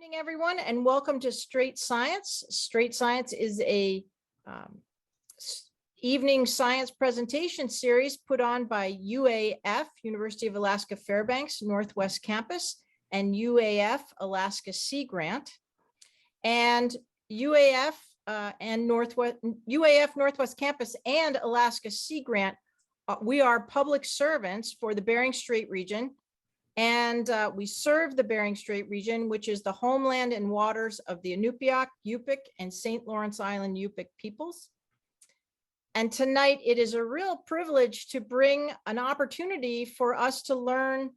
Evening, everyone, and welcome to Strait Science. Strait Science is a evening science presentation series put on by UAF, University of Alaska Fairbanks Northwest Campus, and UAF Alaska Sea Grant. And UAF Northwest Campus and Alaska Sea Grant, we are public servants for the Bering Strait region. And we serve the Bering Strait region, which is the homeland and waters of the Inupiaq, Yupik, and St. Lawrence Island Yupik peoples. And tonight, it is a real privilege to bring an opportunity for us to learn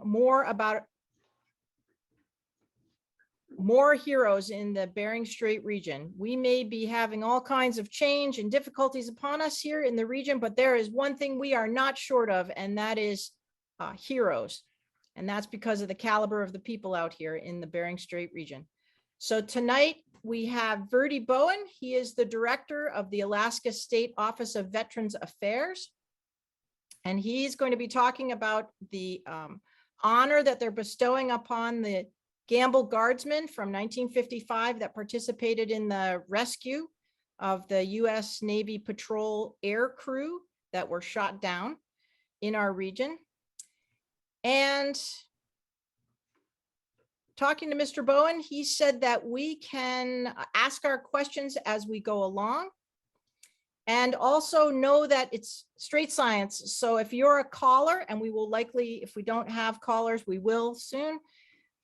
more about more heroes in the Bering Strait region. We may be having all kinds of change and difficulties upon us here in the region, but there is one thing we are not short of, and that is heroes. And that's because of the caliber of the people out here in the Bering Strait region. So tonight we have Verdi Bowen. He is the director of the Alaska State Office of Veterans Affairs. And he's going to be talking about the honor that they're bestowing upon the Gambell Guardsmen from 1955 that participated in the rescue of the U.S. Navy patrol air crew that were shot down in our region. And talking to Mr. Bowen, he said that we can ask our questions as we go along. And also know that it's Strait Science. So if you're a caller, and we will likely, if we don't have callers, we will soon,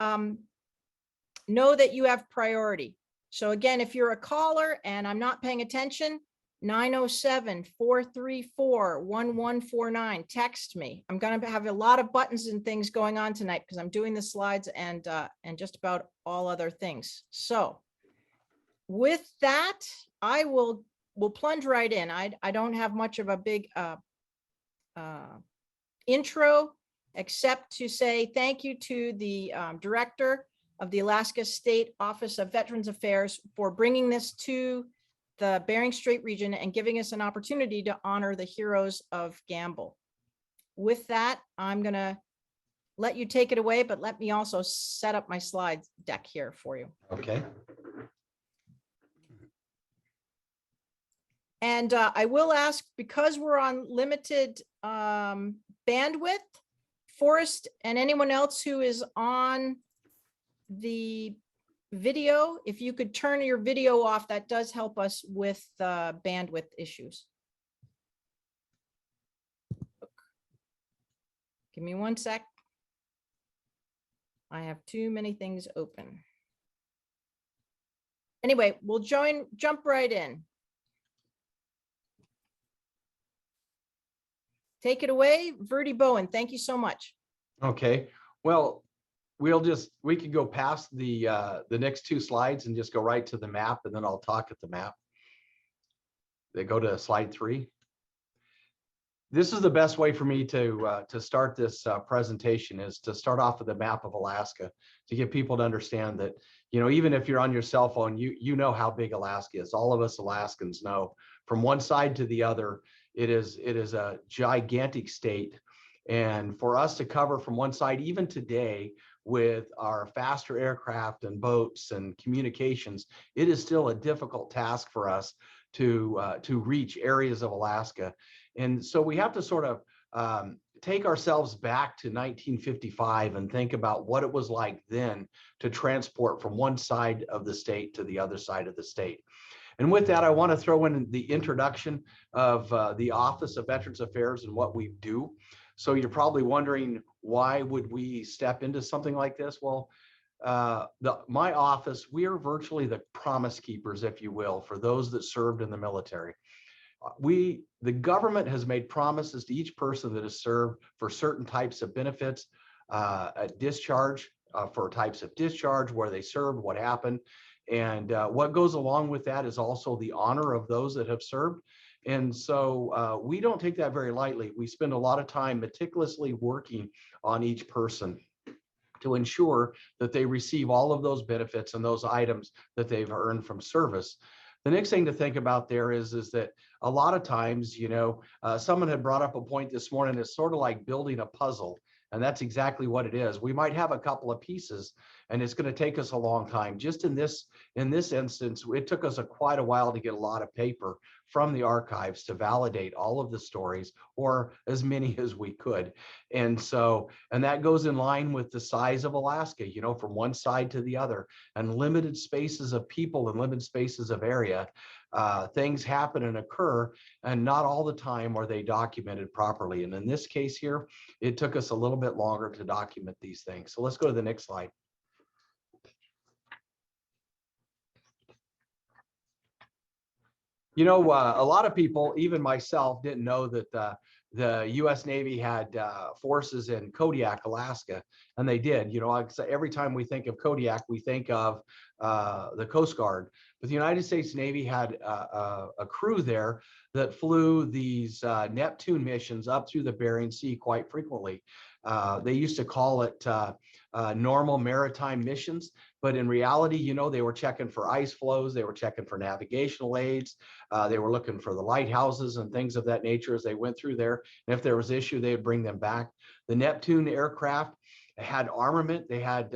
know that you have priority. So again, if you're a caller and I'm not paying attention, 907-434-1149. Text me. I'm going to have a lot of buttons and things going on tonight because I'm doing the slides and just about all other things. So with that, we'll plunge right in. I don't have much of a big intro, except to say thank you to the director of the Alaska State Office of Veterans Affairs for bringing this to the Bering Strait region and giving us an opportunity to honor the heroes of Gambell. With that, I'm going to let you take it away, but let me also set up my slide deck here for you. Okay. And I will ask, because we're on limited bandwidth, Forrest and anyone else who is on the video, if you could turn your video off, that does help us with bandwidth issues. Give me one sec. I have too many things open. Anyway, we'll jump right in. Take it away, Verdi Bowen. Thank you so much. Okay. Well, we could go past the next two slides and just go right to the map, and then I'll talk at the map. They go to slide 3. This is the best way for me to start this presentation, is to start off with the map of Alaska, to get people to understand that, you know, even if you're on your cell phone, you know how big Alaska is. All of us Alaskans know from one side to the other, it is a gigantic state. And for us to cover from one side, even today, with our faster aircraft and boats and communications, it is still a difficult task for us to reach areas of Alaska. And so we have to sort of take ourselves back to 1955 and think about what it was like then to transport from one side of the state to the other side of the state. And with that, I want to throw in the introduction of the Office of Veterans Affairs and what we do. So you're probably wondering, why would we step into something like this? Well, my office, we are virtually the promise keepers, if you will, for those that served in the military. The government has made promises to each person that has served for certain types of benefits, a discharge, for types of discharge, where they served, what happened. And what goes along with that is also the honor of those that have served. And so we don't take that very lightly. We spend a lot of time meticulously working on each person to ensure that they receive all of those benefits and those items that they've earned from service. The next thing to think about there is that a lot of times, you know, someone had brought up a point this morning, it's sort of like building a puzzle. And that's exactly what it is. We might have a couple of pieces, and it's going to take us a long time. Just in this instance, it took us quite a while to get a lot of paper from the archives to validate all of the stories, or as many as we could. And so, and that goes in line with the size of Alaska, you know, from one side to the other, and limited spaces of people and limited spaces of area. Things happen and occur, and not all the time are they documented properly. And in this case here, it took us a little bit longer to document these things. So let's go to the next slide. You know, a lot of people, even myself, didn't know that the U.S. Navy had forces in Kodiak, Alaska, and they did. You know, like I say, every time we think of Kodiak, we think of the Coast Guard. But the United States Navy had a crew there that flew these Neptune missions up through the Bering Sea quite frequently. They used to call it normal maritime missions, but in reality, you know, they were checking for ice flows, they were checking for navigational aids, they were looking for the lighthouses and things of that nature as they went through there. And if there was issue, they would bring them back. The Neptune aircraft had armament. They had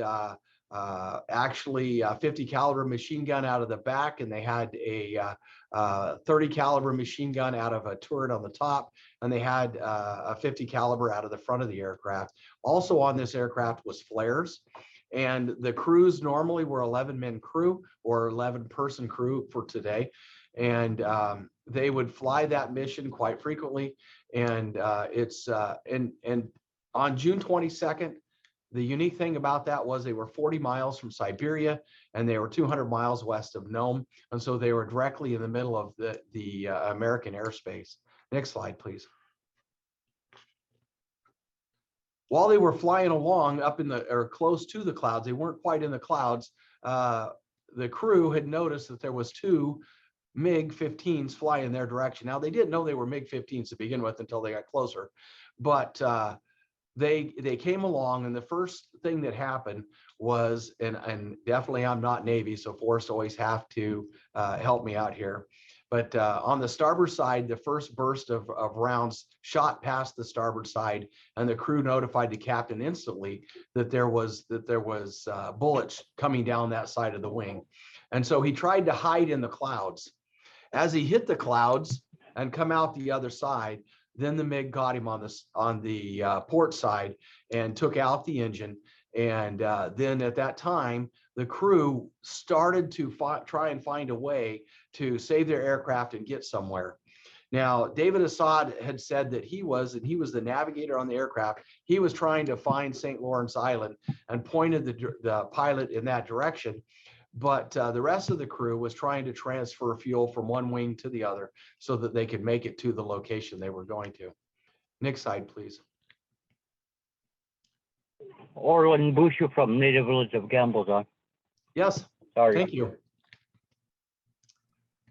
actually a 50 caliber machine gun out of the back, and they had a 30 caliber machine gun out of a turret on the top, and they had a 50 caliber out of the front of the aircraft. Also on this aircraft was flares, and the crews normally were 11-man crew or 11-person crew for today, and they would fly that mission quite frequently. And and on June 22nd, the unique thing about that was they were 40 miles from Siberia, and they were 200 miles west of Nome. And so they were directly in the middle of the American airspace. Next slide, please. While they were flying along up in or close to the clouds, they weren't quite in the clouds. The crew had noticed that there was 2 MiG-15s flying in their direction. Now, they didn't know they were MiG-15s to begin with until they got closer, but they came along, and the first thing that happened was, and definitely I'm not Navy, so force always have to help me out here. But on the starboard side, the first burst of rounds shot past the starboard side, and the crew notified the captain instantly that there was bullets coming down that side of the wing. And so he tried to hide in the clouds. As he hit the clouds and come out the other side, then the MiG got him on the port side and took out the engine. And then at that time, the crew started to try and find a way to save their aircraft and get somewhere. Now, David Assad had said that he was the navigator on the aircraft. He was trying to find St. Lawrence Island and pointed the pilot in that direction. But the rest of the crew was trying to transfer fuel from one wing to the other so that they could make it to the location they were going to. Next slide, please. Orland Bushu from native village of Gambell. Yes. Sorry. Thank you.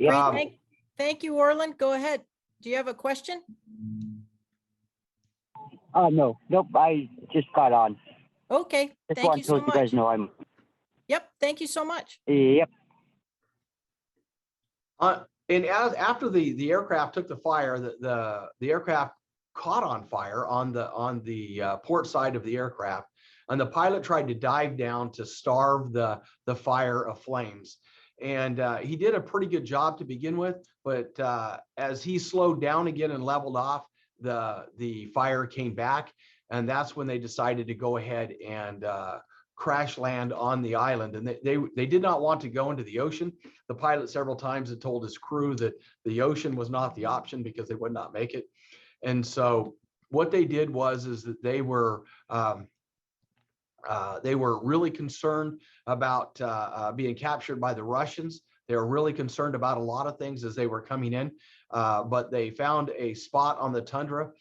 Yeah. Great, thank you, Orland. Go ahead. Do you have a question? No, nope. I just got on. Okay, Just thank want you to so let you guys much. know I'm. Yep, thank you so much. Yep. And after the aircraft took the fire, the aircraft caught on fire on the port side of the aircraft, and the pilot tried to dive down to starve the fire of flames. And he did a pretty good job to begin with, but as he slowed down again and leveled off, the fire came back, and that's when they decided to go ahead and crash land on the island. And they did not want to go into the ocean. The pilot several times had told his crew that the ocean was not the option because they would not make it. And so what they did is that they were really concerned about being captured by the Russians. They were really concerned about a lot of things as they were coming in, but they found a spot on the tundra,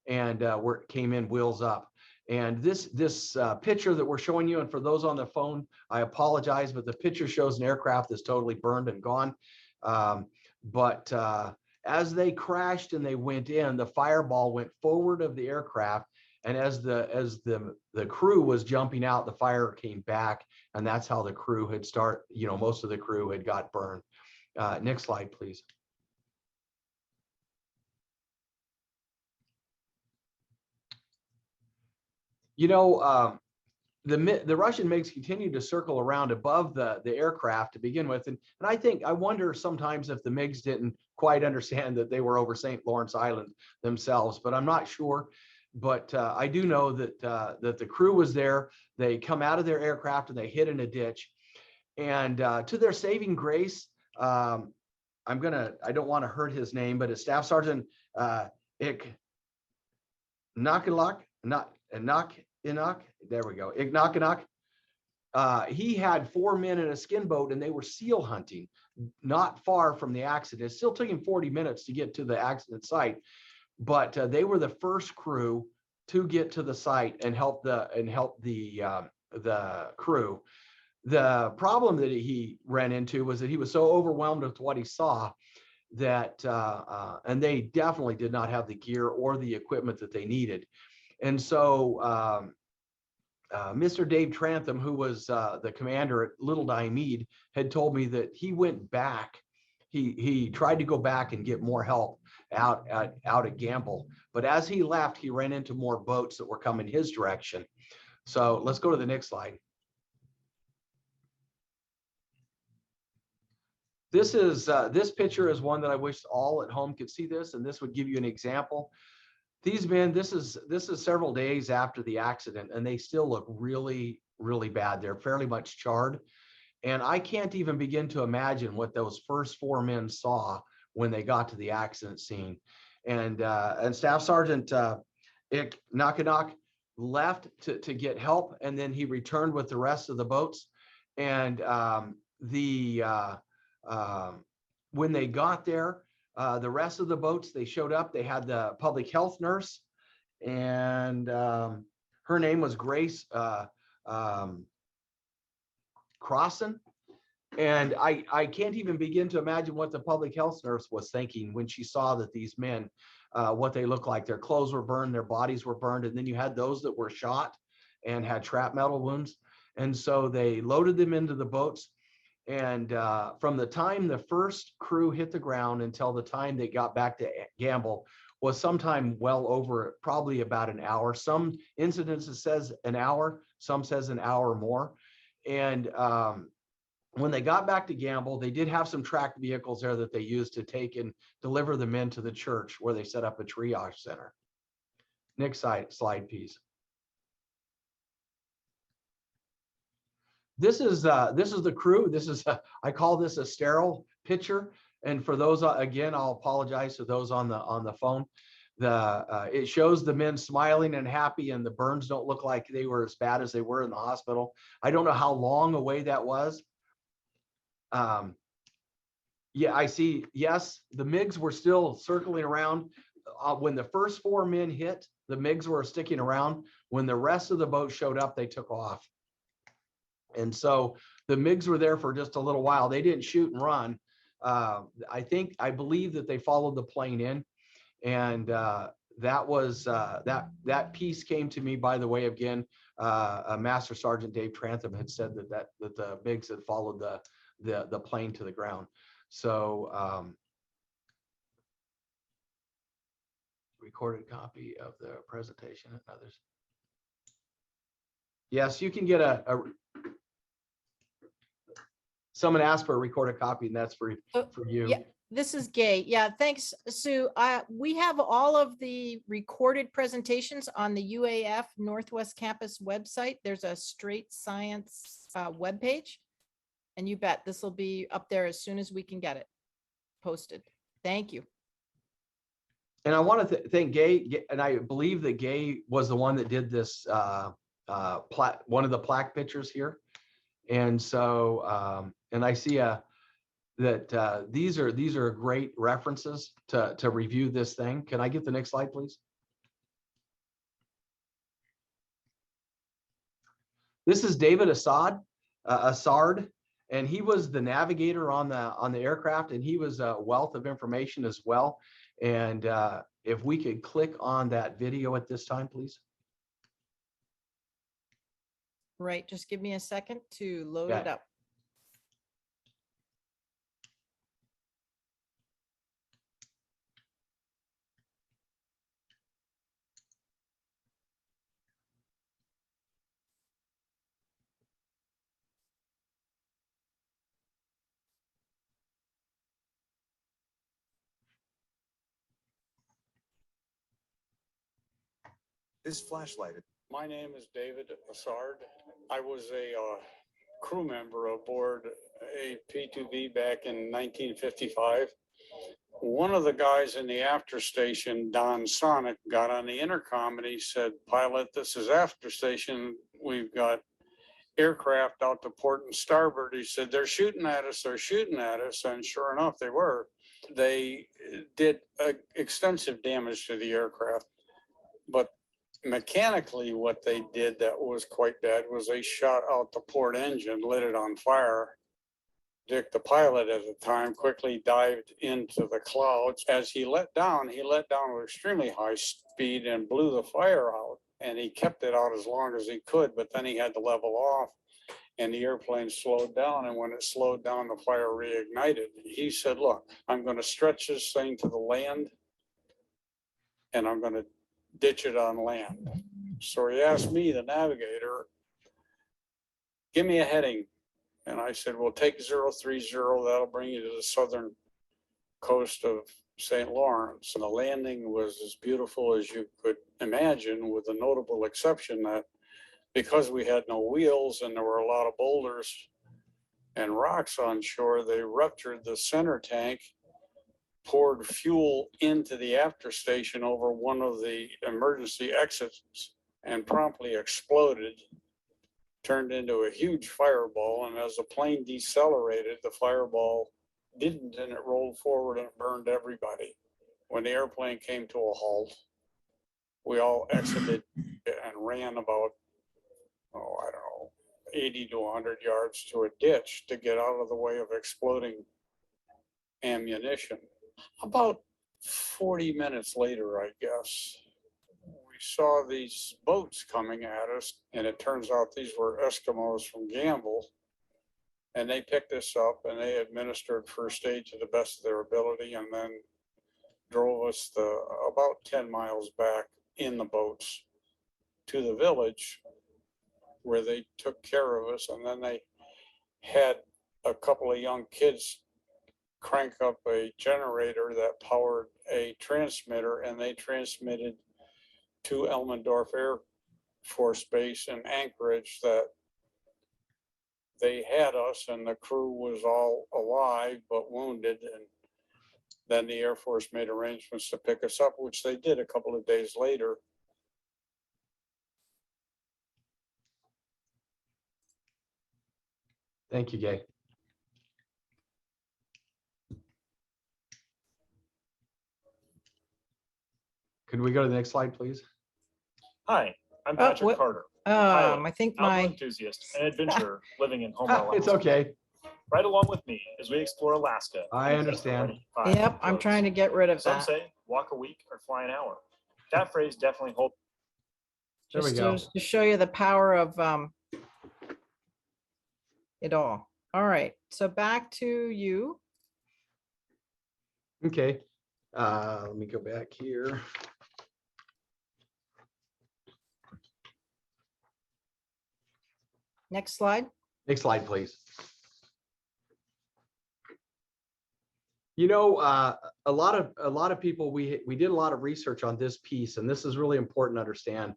and where it came in wheels up. And this picture that we're showing you, and for those on the phone, I apologize, but the picture shows an aircraft that's totally burned and gone. But as they crashed and they went in, the fireball went forward of the aircraft, and as the crew was jumping out, the fire came back, and that's how the crew had most of the crew had got burned. Next slide, please. the Russian MiGs continued to circle around above the aircraft to begin with. And I wonder sometimes if the MiGs didn't quite understand that they were over St. Lawrence Island themselves, but I'm not sure. But I do know that that the crew was there. They come out of their aircraft and they hit in a ditch. And to their saving grace, I don't want to hurt his name, but it's Staff Sergeant Nakalak, there we go, Ignakanok. He had 4 men in a skin boat and they were seal hunting not far from the accident. It still took him 40 minutes to get to the accident site, but they were the first crew to get to the site and help the crew. The problem that he ran into was that he was so overwhelmed with what he saw that and they definitely did not have the gear or the equipment that they needed. And so Mr. Dave Trantham, who was the commander at Little Diomede, had told me that he went back. He tried to go back and get more help out at Gambell. But as he left, he ran into more boats that were coming his direction. So let's go to the next slide. This picture is one that I wish all at home could see this, and this would give you an example. These men, this is several days after the accident, and they still look really, really bad. They're fairly much charred. And I can't even begin to imagine what those first 4 men saw when they got to the accident scene. And Staff Sergeant Ik Nakanak left to get help, and then he returned with the rest of the boats. And when they got there, the rest of the boats, they showed up. They had the public health nurse, and her name was Grace Crossan. And I can't even begin to imagine what the public health nurse was thinking when she saw that these men, what they looked like. Their clothes were burned, their bodies were burned, and then you had those that were shot and had shrapnel wounds. And so they loaded them into the boats. And from the time the first crew hit the ground until the time they got back to Gambell was sometime well over probably about an hour. Some incidences says an hour, some says an hour more. And when they got back to Gambell, they did have some tracked vehicles there that they used to take and deliver the men to the church where they set up a triage center. Next slide, please. This is the crew. I call this a sterile picture. And for those, again, I'll apologize to those on the phone. It shows the men smiling and happy, and the burns don't look like they were as bad as they were in the hospital. I don't know how long away that was. Yeah, I see. Yes, the MiGs were still circling around. When the first 4 men hit, the MiGs were sticking around. When the rest of the boat showed up, they took off. And so the MiGs were there for just a little while. They didn't shoot and run. I believe that they followed the plane in, and that was that piece came to me by the way. Again, Master Sergeant Dave Trantham had said that the MiGs had followed the plane to the ground. So recorded copy of the presentation and others. Yes, you can get someone asked for a recorded copy, and that's for you. Yeah, this is Gay. Yeah, thanks, Sue. We have all of the recorded presentations on the UAF Northwest Campus website. There's a Strait Science webpage, and you bet this will be up there as soon as we can get it posted. Thank you. And I want to thank Gay, and I believe that Gay was the one that did this one of the plaque pictures here. And so and I see that these are great references to review this thing. Can I get the next slide, please? This is David Assard, and he was the navigator on the aircraft, and he was a wealth of information as well. And if we could click on that video at this time, please. Right, just give me a second to load it up. This flashlight. My name is David Assard. I was a crew member aboard a P2V back in 1955. One of the guys in the after station, Don Sonic, got on the intercom and he said, "Pilot, this is after station. We've got aircraft out to port and starboard." He said, "They're shooting at us, they're shooting at us." And sure enough, they were. They did extensive damage to the aircraft. But mechanically, what they did that was quite bad was they shot out the port engine, lit it on fire. Dick, the pilot at the time, quickly dived into the clouds. As he let down with extremely high speed and blew the fire out. And he kept it out as long as he could, but then he had to level off and the airplane slowed down. And when it slowed down, the fire reignited. He said, "Look, I'm going to stretch this thing to the land and I'm going to ditch it on land." So he asked me, the navigator, "Give me a heading." And I said, "Well, take 030, that'll bring you to the southern coast of St. Lawrence." And the landing was as beautiful as you could imagine, with the notable exception that because we had no wheels and there were a lot of boulders and rocks on shore, they ruptured the center tank, poured fuel into the after station over one of the emergency exits, and promptly exploded, turned into a huge fireball. And as the plane decelerated, the fireball didn't, and it rolled forward and it burned everybody. When the airplane came to a halt, we all exited and ran about, I don't know, 80 to 100 yards to a ditch to get out of the way of exploding ammunition. About 40 minutes later, I guess, we saw these boats coming at us, and it turns out these were Eskimos from Gambell, and they picked us up and they administered first aid to the best of their ability, and then drove us about 10 miles back in the boats to the village, where they took care of us. And then they had a couple of young kids crank up a generator that powered a transmitter, and they transmitted to Elmendorf Air Force Base in Anchorage that they had us and the crew was all alive but wounded. And then the Air Force made arrangements to pick us up, which they did a couple of days later. Thank you, Gay. Could we go to the next slide, please? Hi, I'm Oh, Patrick what- Carter, pilot, I think outdoor my, enthusiast, and adventurer living in Homer, It's Alaska. okay. Right along with me as we explore Alaska. I understand. yep, I'm trying to get rid of Some that. say walk a week or fly an hour. That phrase definitely holds. There we Just go. to show you the power of it all. All right, so back to you. Okay. Let me go back here. Next slide. Next slide, please. You know, a lot of people, we did a lot of research on this piece, and this is really important to understand.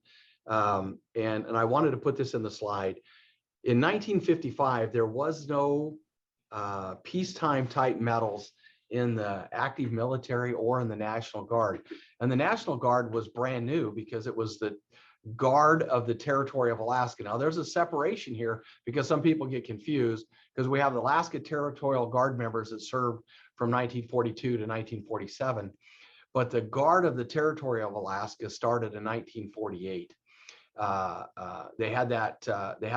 And I wanted to put this in the slide. In 1955, there was no peacetime type medals in the active military or in the National Guard. And the National Guard was brand new because it was the Guard of the Territory of Alaska. Now there's a separation here because some people get confused, because we have the Alaska Territorial Guard members that served from 1942 to 1947. But the Guard of the Territory of Alaska started in 1948. They had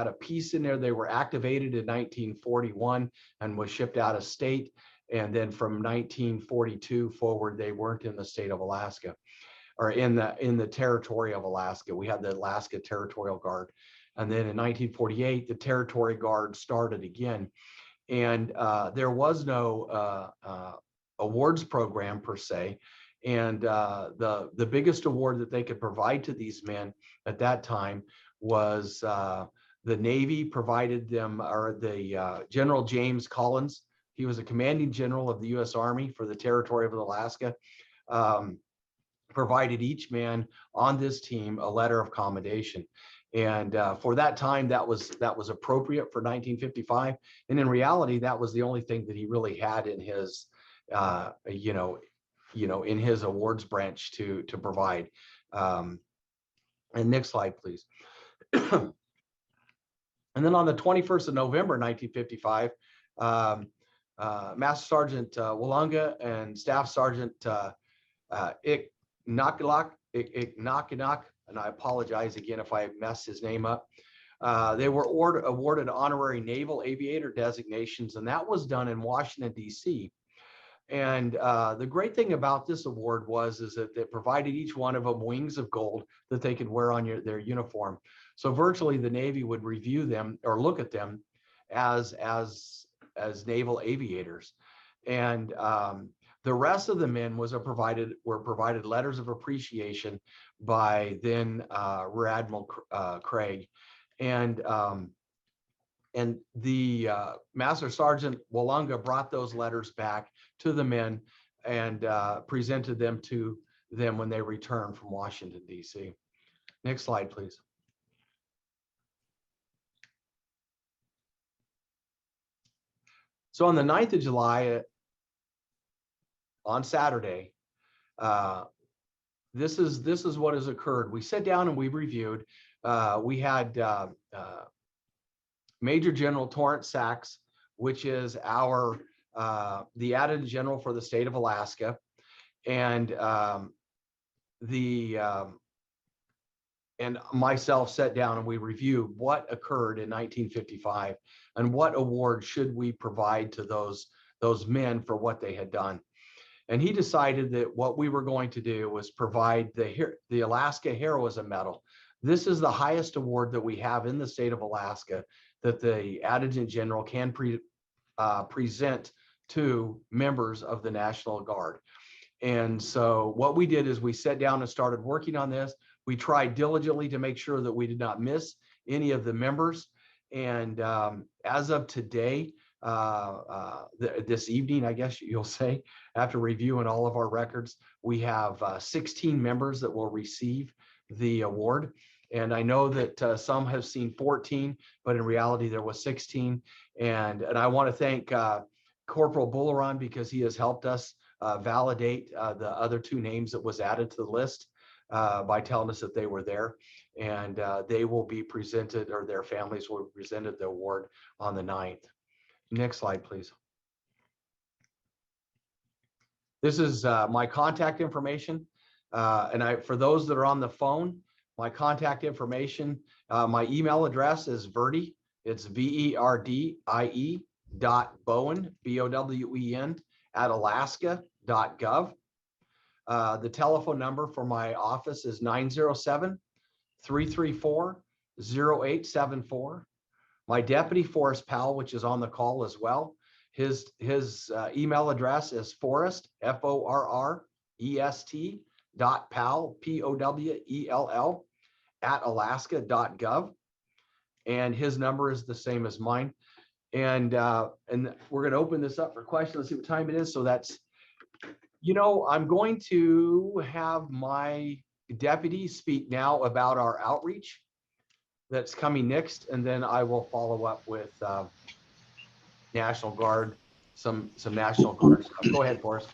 a piece in there. They were activated in 1941 and was shipped out of state. And then from 1942 forward, they weren't in the state of Alaska, or in the territory of Alaska. We had the Alaska Territorial Guard. And then in 1948, the Territory Guard started again. And there was no awards program per se. And the biggest award that they could provide to these men at that time was the Navy provided them, or the General James Collins. He was a commanding general of the U.S. Army for the Territory of Alaska. provided each man on this team a letter of commendation. And for that time, that was appropriate for 1955. And in reality, that was the only thing that he really had in his, in his awards branch to provide. And next slide, please. And then on the 21st of November, 1955, Master Sergeant Walunga and Staff Sergeant Nakinak, and I apologize again if I messed his name up. They were awarded honorary naval aviator designations, and that was done in Washington, D.C. And the great thing about this award is that it provided each one of them wings of gold that they could wear on their uniform. So virtually the Navy would review them or look at them as naval aviators. And the rest of the men were provided letters of appreciation by then Rear Admiral Craig. And the Master Sergeant Walunga brought those letters back to the men and presented them to them when they returned from Washington, D.C. Next slide, please. So on the 9th of July, on Saturday, this is what has occurred. We sat down and we reviewed. We had Major General Torrance Sachs, which is the Adjutant General for the state of Alaska, and and myself sat down and we reviewed what occurred in 1955 and what award should we provide to those men for what they had done. And he decided that what we were going to do was provide the Alaska Heroism Medal. This is the highest award that we have in the state of Alaska that the Adjutant General can present to members of the National Guard. And so what we did is we sat down and started working on this. We tried diligently to make sure that we did not miss any of the members. And as of today, this evening, I guess you'll say, after reviewing all of our records, we have 16 members that will receive the award. And I know that some have seen 14, but in reality, there was 16. And I want to thank Corporal Bullaron because he has helped us validate the other two names that was added to the list by telling us that they were there. And they will be presented, or their families will be presented the award on the 9th. Next slide, please. This is my contact information. And for those that are on the phone, my contact information, my email address is Verdi. It's VERDIE .Bowen, BOWEN @alaska.gov. The telephone number for my office is 907-334-0874. My deputy, Forrest Powell, which is on the call as well, his email address is Forrest, FORREST .Powell, POWELL @alaska.gov. And his number is the same as mine. And we're going to open this up for questions. Let's see what time it is. So that's, I'm going to have my deputy speak now about our outreach that's coming next, and then I will follow up with National Guard, some National Guard stuff. Go ahead, Forrest.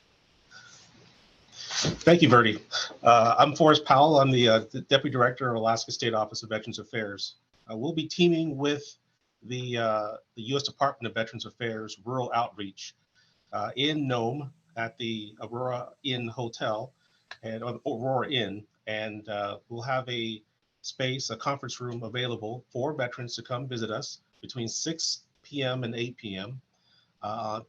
Thank you, Verdi. I'm Forrest Powell. I'm the Deputy Director of Alaska State Office of Veterans Affairs. We'll be teaming with the U.S. Department of Veterans Affairs Rural Outreach in Nome at the Aurora Inn Hotel and Aurora Inn, and we'll have a conference room available for veterans to come visit us between 6 p.m. and 8 p.m.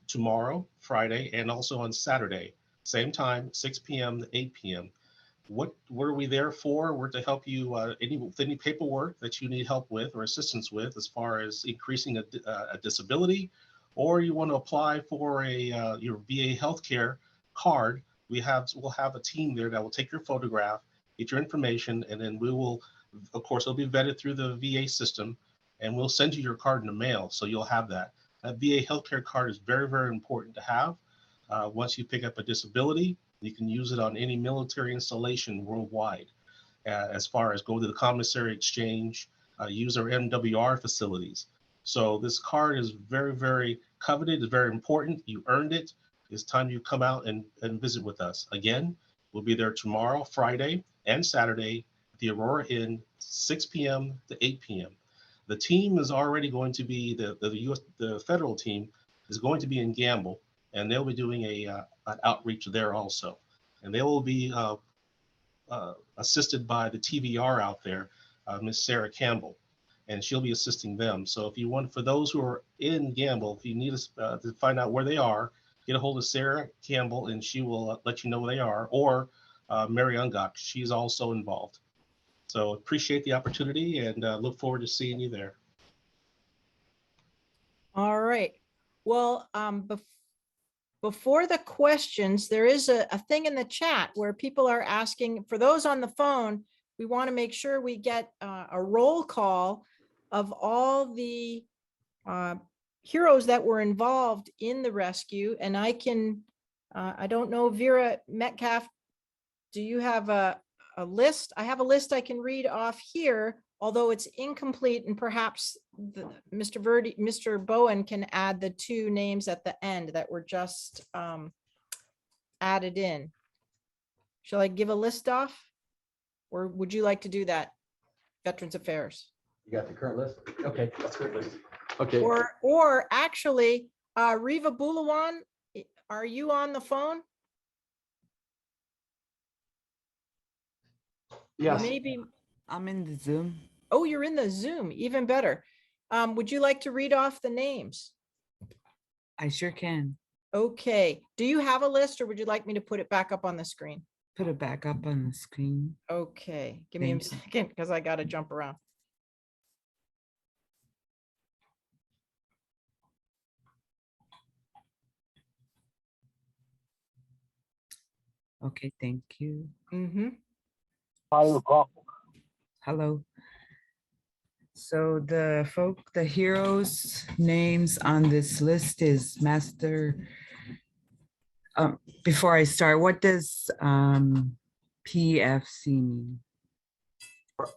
Tomorrow, Friday, and also on Saturday. Same time, 6 p.m. to 8 p.m. What are we there for? We're to help you with any paperwork that you need help with or assistance with as far as increasing a disability, or you want to apply for your VA healthcare card. We'll have a team there that will take your photograph, get your information, and then we will, of course, it'll be vetted through the VA system, and we'll send you your card in the mail, so you'll have that. That VA healthcare card is very, very important to have once you pick up a disability You can use it on any military installation worldwide, as far as go to the commissary exchange, use our MWR facilities. So this card is very, very coveted. It's very important. You earned it. It's time you come out and visit with us. Again, we'll be there tomorrow, Friday, and Saturday at the Aurora Inn, 6 p.m. to 8 p.m. The team is already going to be, the federal team is going to be in Gambell, and they'll be doing an outreach there also. And they will be assisted by the TVR out there, Miss Sarah Campbell, and she'll be assisting them. So if you want, for those who are in Gambell, if you need us to find out where they are, get a hold of Sarah Campbell and she will let you know where they are, or Mary Ungok, she's also involved. So appreciate the opportunity and look forward to seeing you there. All right. Well, before the questions, there is a thing in the chat where people are asking, for those on the phone, we want to make sure we get a roll call of all the heroes that were involved in the rescue. And I can, I don't know, Vera Metcalf, do you have a list? I have a list I can read off here, although it's incomplete, and perhaps Mr. Bowen can add the 2 names at the end that were just added in. Shall I give a list off? Or would you like to do that, Veterans Affairs? You got the current list? Okay, that's good list. Okay. Or actually, Riva Bulawan, are you on the phone? Yes. Maybe. I'm in the Zoom. Oh, you're in the Zoom, even better. Would you like to read off the names? I sure can. Okay. Do you have a list, or would you like me to put it back up on the screen? Put it back up on the screen. Okay. Give me a Thank you. second because I got to jump around. Okay, thank you. Mm-hmm. Hello. So the heroes' names on this list is Master. Before I start, what does PFC mean?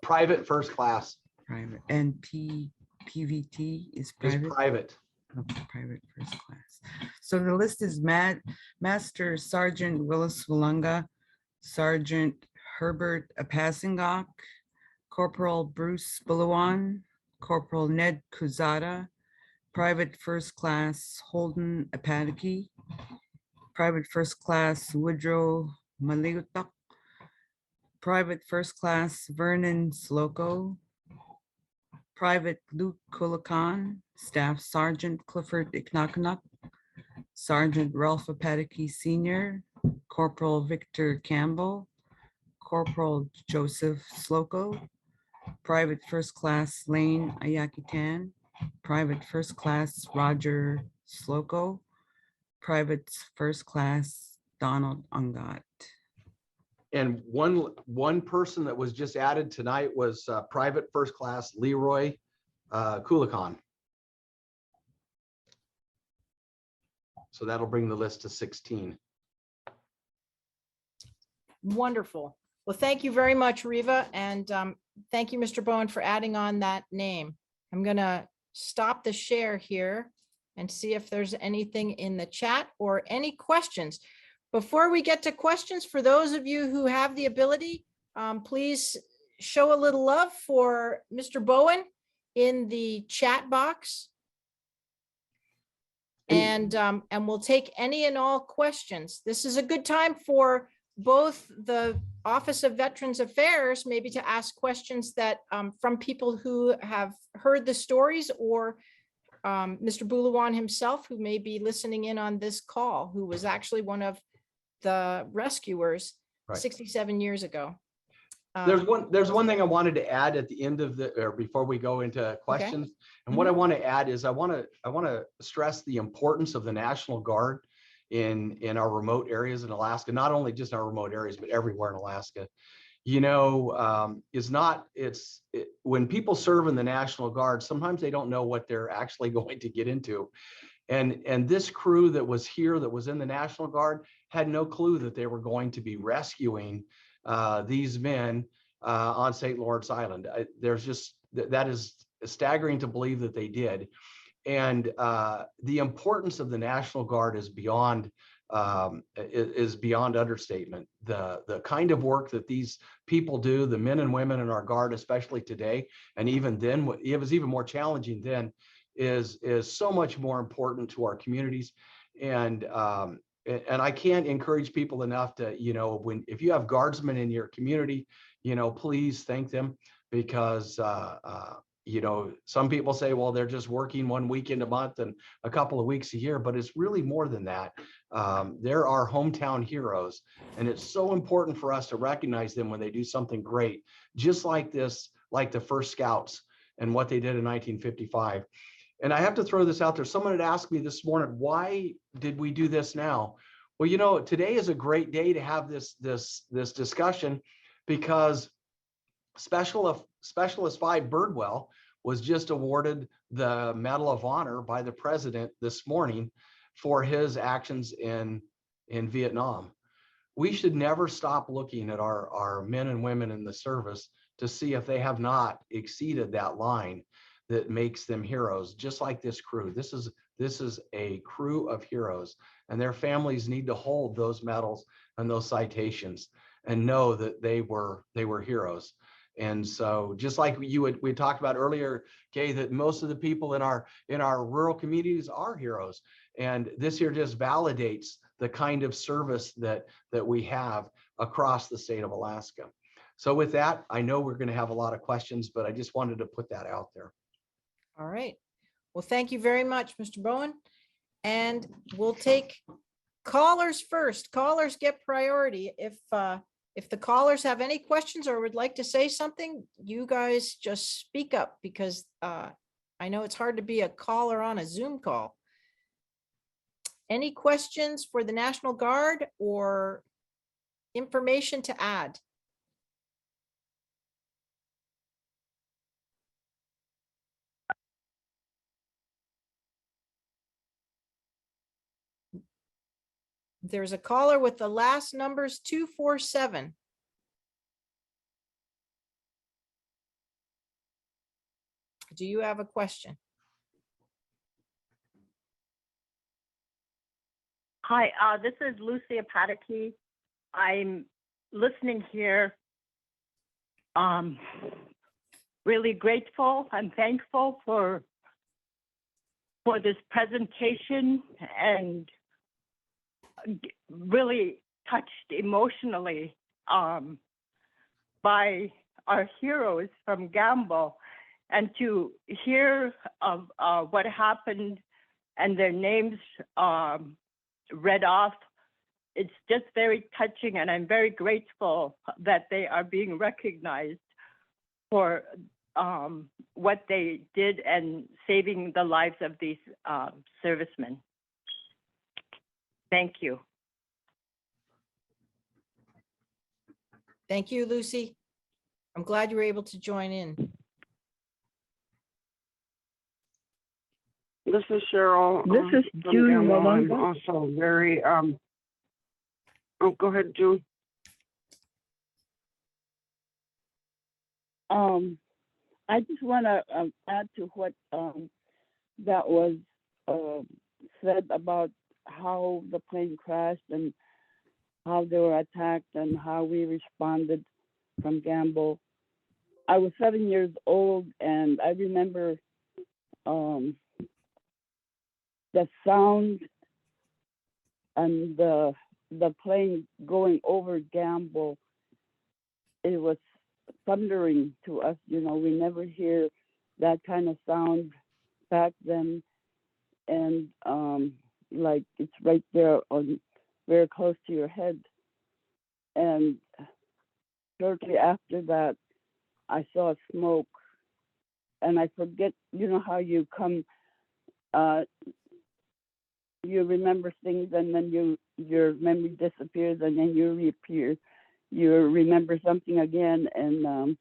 Private first class. Private. And PVT is Is private. private. Okay, private first class. So the list is Master Sergeant Willis Walunga, Sergeant Herbert Apasingok, Corporal Bruce Bulawan, Corporal Ned Kuzada, Private First Class Holden Apadiki, Private First Class Woodrow Maliutak, Private First Class Vernon Slocum, Private Luke Kulakan, Staff Sergeant Clifford Iknakanuk, Sergeant Ralph Apadiki Sr., Corporal Victor Campbell, Corporal Joseph Slocum, Private First Class Lane Ayakitan, Private First Class Roger Slocum, Private First Class Donald Ungot. And one person that was just added tonight was Private First Class Leroy Kulakan. So that'll bring the list to 16. Wonderful. Well, thank you very much, Riva. And thank you, Mr. Bowen, for adding on that name. I'm going to stop the share here and see if there's anything in the chat or any questions. Before we get to questions, for those of you who have the ability, please show a little love for Mr. Bowen in the chat box. And we'll take any and all questions. This is a good time for both the Office of Veterans Affairs, maybe to ask questions that from people who have heard the stories, or Mr. Bulawan himself, who may be listening in on this call, who was actually one of the rescuers 67 years ago. There's one thing I wanted to add at the end of or before we go into questions. Okay. And what I want to add is I want to stress the importance of the National Guard in our remote areas in Alaska, not only just our remote areas, but everywhere in Alaska. You know, when people serve in the National Guard, sometimes they don't know what they're actually going to get into. And this crew that was here, that was in the National Guard, had no clue that they were going to be rescuing these men on St. Lawrence Island. There's just, that is staggering to believe that they did. And the importance of the National Guard is beyond understatement. The kind of work that these people do, the men and women in our Guard, especially today, and even then, it was even more challenging then, is so much more important to our communities. And I can't encourage people enough to, if you have Guardsmen in your community, please thank them, because some people say, well, they're just working 1 weekend a month and a couple of weeks a year, but it's really more than that. They're our hometown heroes, and it's so important for us to recognize them when they do something great, just like this, like the first Scouts and what they did in 1955. And I have to throw this out there. Someone had asked me this morning, why did we do this now? Well, today is a great day to have this discussion, because Specialist 5 Birdwell was just awarded the Medal of Honor by the President this morning for his actions in Vietnam. We should never stop looking at our men and women in the service to see if they have not exceeded that line that makes them heroes, just like this crew. This is a crew of heroes, and their families need to hold those medals and those citations and know that they were heroes. And so, just like we talked about earlier, Kay, that most of the people in our rural communities are heroes, and this here just validates the kind of service that we have across the state of Alaska. So with that, I know we're going to have a lot of questions, but I just wanted to put that out there. All right. Well, thank you very much, Mr. Bowen. And we'll take callers first. Callers get priority. If the callers have any questions or would like to say something, you guys just speak up, because I know it's hard to be a caller on a Zoom call. Any questions for the National Guard or information to add? There's a caller with the last numbers 247. Do you have a question? Hi, this is Lucia Pataky. I'm listening here. Really grateful and thankful for this presentation, and really touched emotionally by our heroes from Gambell, and to hear of what happened and their names read off. It's just very touching, and I'm very grateful that they are being recognized for what they did and saving the lives of these servicemen. Thank you. Thank you, Lucy. I'm glad you were able to join in. This is Cheryl. This is from June Gambell. I'm Malonga. also very, oh, go ahead, June. I just want to add to what that was said about how the plane crashed and how they were attacked and how we responded from Gambell. I was 7 years old, and I remember the sound and the plane going over Gambell. It was thundering to us. You know, we never hear that kind of sound back then, and like it's right there on very close to your head. And shortly after that, I saw smoke, and I forget, you know how you come, you remember things, and then your memory disappears, and then you reappear. You remember something again, and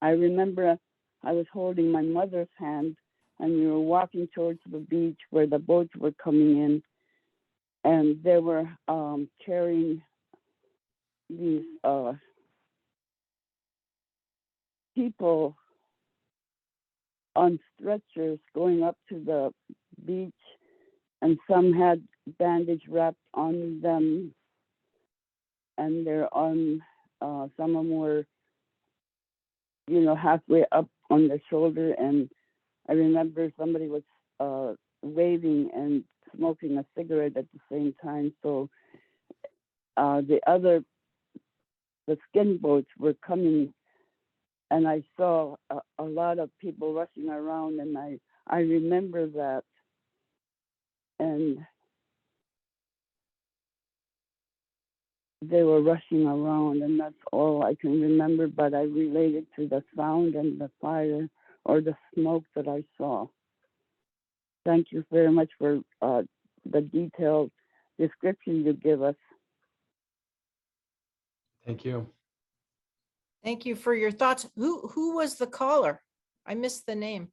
I remember I was holding my mother's hand and we were walking towards the beach where the boats were coming in, and they were carrying these people on stretchers going up to the beach, and some had bandage wrapped on them, and they're on, some of them were, halfway up on their shoulder, and I remember somebody was waving and smoking a cigarette at the same time. So the skin boats were coming, and I saw a lot of people rushing around, and I remember that. And they were rushing around, and that's all I can remember, but I related to the sound and the fire or the smoke that I saw. Thank you very much for the detailed description you give us. Thank you. Thank you for your thoughts. Who was the caller? I missed the name.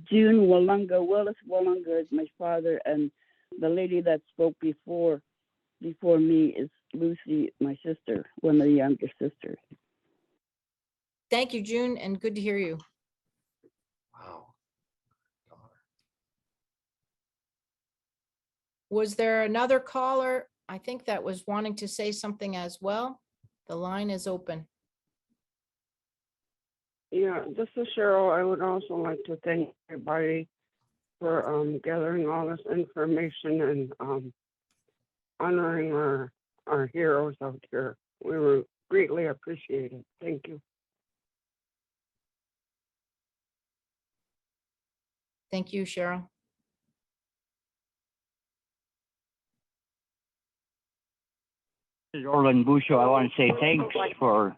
June Walunga, Willis Walunga is my father, and the lady that spoke before me is Lucy, my sister, one of the younger sisters. Thank you, June, and good to hear you. Wow. Was there another caller, I think, that was wanting to say something as well? The line is open. Yeah, this is Cheryl. I would also like to thank everybody for gathering all this information and honoring our heroes out here. We were greatly appreciated. Thank you. Thank you, Cheryl. This is Orland Busho. I want to say thanks for.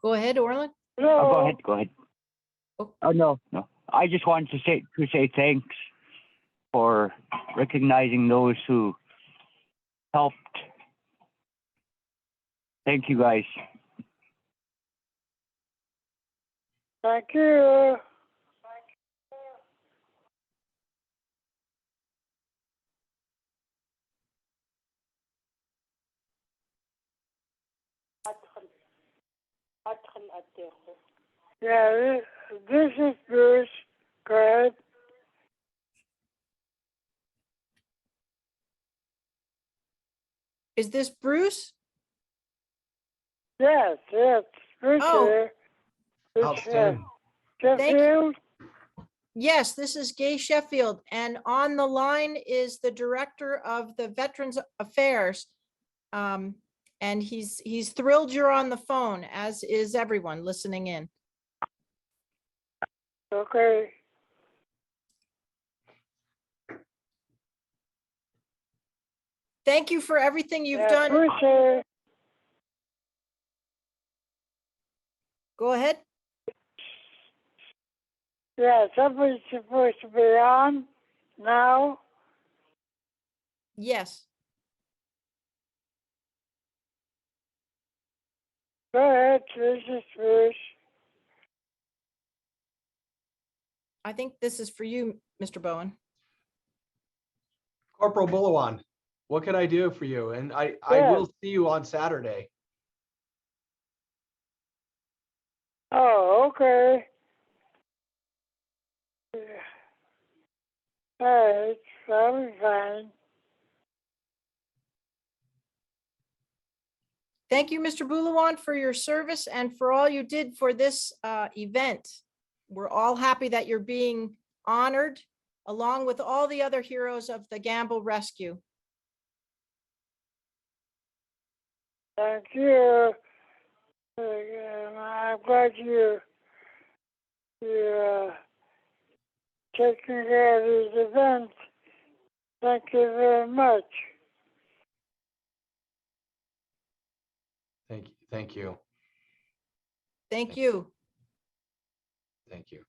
Go ahead, Orland. Oh, go ahead. Oh. No. I just wanted to say thanks for recognizing those who helped. Thank you, guys. Thank you. Yeah, this is Bruce. Go ahead. Is this Bruce? Yes, Bruce Oh. here. Outstanding. Sheffield. Yes, this is Gay Sheffield, and on the line is the Director of the Veterans Affairs. And he's thrilled you're on the phone, as is everyone listening in. Okay. Thank you for everything you've done. Bruce here. Go ahead. Yeah, somebody's supposed to be on now. Yes. Go ahead, this is Bruce. I think this is for you, Mr. Bowen. Corporal Bullawan, what can I do for you? And I will see you on Saturday. Oh, okay. All right, that'll be fine. Thank you, Mr. Boulawan, for your service and for all you did for this event. We're all happy that you're being honored along with all the other heroes of the Gambell Rescue. Thank you. I'm glad you're taking care of these events. Thank you very much. Thank you. Thank you. Thank you. Thank you.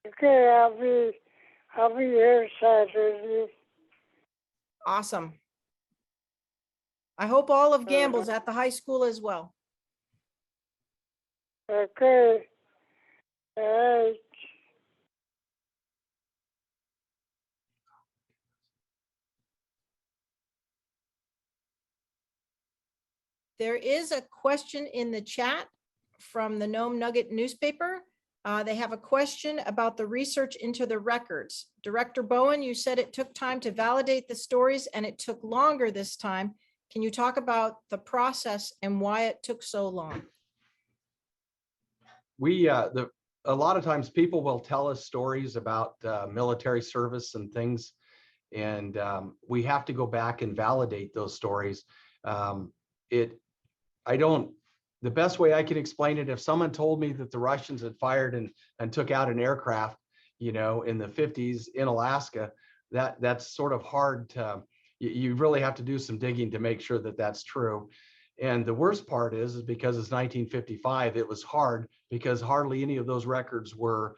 Okay, I'll be here Saturday. Awesome. I hope all of Gambell's at the high school as well. Okay. All right. There is a question in the chat from the Nome Nugget newspaper. They have a question about the research into the records. Director Bowen, you said it took time to validate the stories and it took longer this time. Can you talk about the process and why it took so long? A lot of times people will tell us stories about military service and things, and we have to go back and validate those stories. The best way I can explain it, if someone told me that the Russians had fired and took out an aircraft, in the 50s in Alaska, that's sort of hard to, you really have to do some digging to make sure that that's true. And the worst part is because it's 1955, it was hard because hardly any of those records were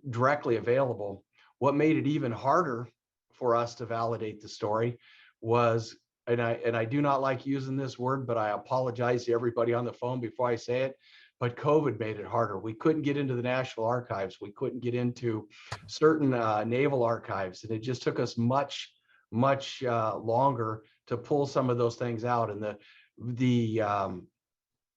directly available. What made it even harder for us to validate the story was, and I do not like using this word, but I apologize to everybody on the phone before I say it, but COVID made it harder. We couldn't get into the National Archives. We couldn't get into certain naval archives, and it just took us much longer to pull some of those things out. And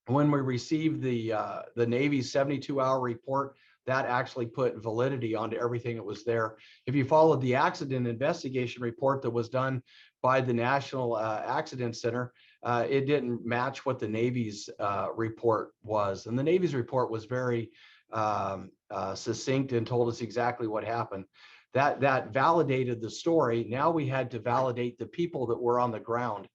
when we received the Navy's 72-hour report, that actually put validity onto everything that was there. If you followed the accident investigation report that was done by the National Accident Center, it didn't match what the Navy's report was. And the Navy's report was very succinct and told us exactly what happened. That validated the story. Now we had to validate the people that were on the ground.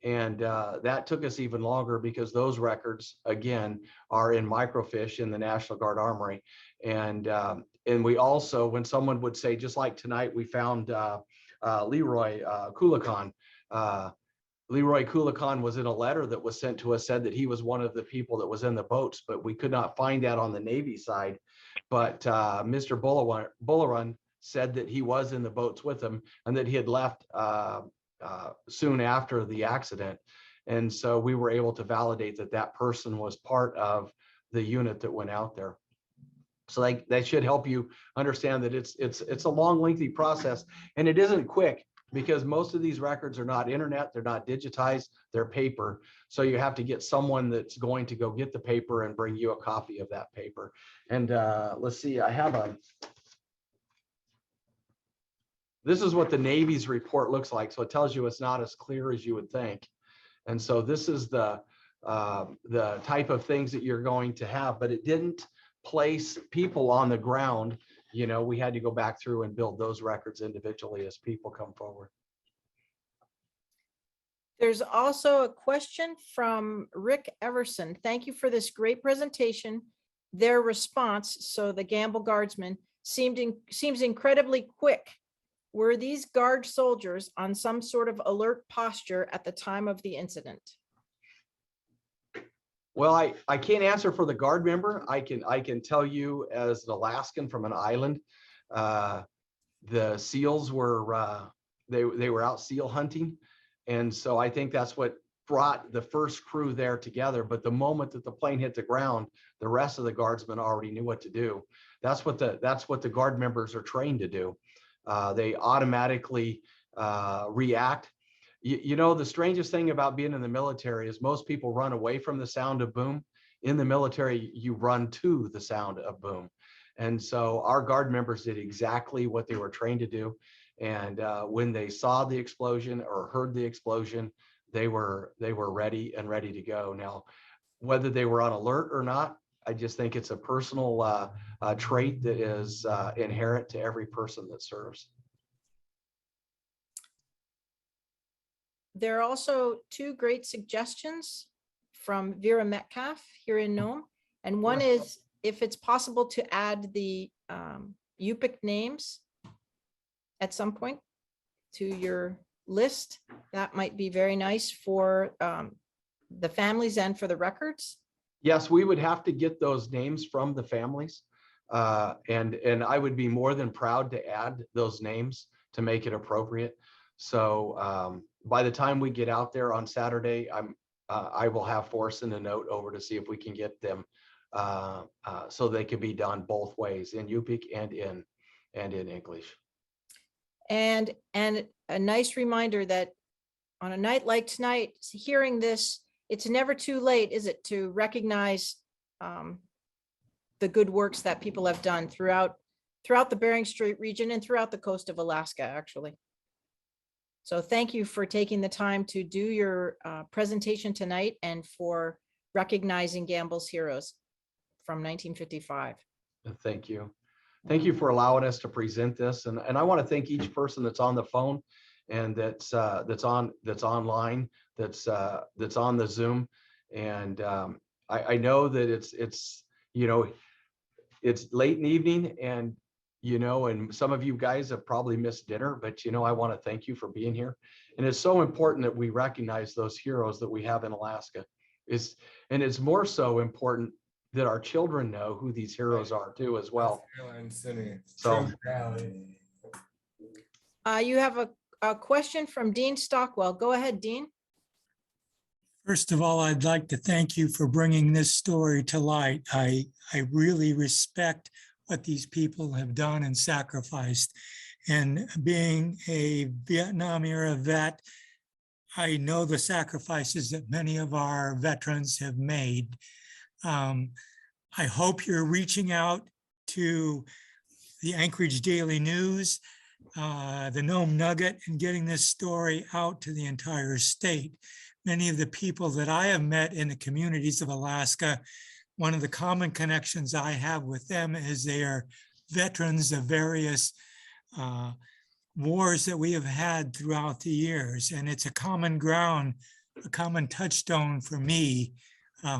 And that took us even longer because those records, again, are in microfiche in the National Guard Armory. And we also, when someone would say, just like tonight, we found Leroy Kulikan. Leroy Kulikan was in a letter that was sent to us, said that he was one of the people that was in the boats, but we could not find that on the Navy side. But Mr. Bullerun said that he was in the boats with him and that he had left soon after the accident. And so we were able to validate that person was part of the unit that went out there. So that should help you understand that it's a long, lengthy process, and it isn't quick because most of these records are not internet, they're not digitized, they're paper. So you have to get someone that's going to go get the paper and bring you a copy of that paper. And let's see, this is what the Navy's report looks like. So it tells you it's not as clear as you would think. And so this is the type of things that you're going to have, but it didn't place people on the ground. We had to go back through and build those records individually as people come forward. There's also a question from Rick Everson. Thank you for this great presentation. Their response, so the Gambell Guardsmen, seems incredibly quick. Were these Guard soldiers on some sort of alert posture at the time of the incident? Well, I can't answer for the Guard member. I can tell you as an Alaskan from an island, the SEALs were they were out seal hunting, and so I think that's what brought the first crew there together. But the moment that the plane hit the ground, the rest of the Guardsmen already knew what to do. That's what the Guard members are trained to do. They automatically react. The strangest thing about being in the military is most people run away from the sound of boom. In the military, you run to the sound of boom. And so our Guard members did exactly what they were trained to do. And when they saw the explosion or heard the explosion, they were ready to go. Now, whether they were on alert or not, I just think it's a personal trait that is inherent to every person that serves. There are also two great suggestions from Vera Metcalf here in Nome. And one is if it's possible to add the Yupik names at some point to your list, that might be very nice for the families and for the records. Yes, we would have to get those names from the families. And I would be more than proud to add those names to make it appropriate. So by the time we get out there on Saturday, I will have Force in a note over to see if we can get them so they can be done both ways, in Yupik and in English. And a nice reminder that on a night like tonight, hearing this, it's never too late, is it, to recognize the good works that people have done throughout the Bering Strait region and throughout the coast of Alaska, actually. So thank you for taking the time to do your presentation tonight and for recognizing Gambell's heroes from 1955. Thank you. Thank you for allowing us to present this. And I want to thank each person that's on the phone and that's online, that's on the Zoom. And I know that it's it's late in the evening, and and some of you guys have probably missed dinner, but I want to thank you for being here. And it's so important that we recognize those heroes that we have in Alaska. And it's more so important that our children know who these heroes are too, as well. So you have a question from Dean Stockwell. Go ahead, Dean. First of all, I'd like to thank you for bringing this story to light. I really respect what these people have done and sacrificed. And being a Vietnam era vet, I know the sacrifices that many of our veterans have made. I hope you're reaching out to the Anchorage Daily News, the Nome Nugget, and getting this story out to the entire state. Many of the people that I have met in the communities of Alaska, one of the common connections I have with them is they are veterans of various wars that we have had throughout the years. And it's a common ground, a common touchstone for me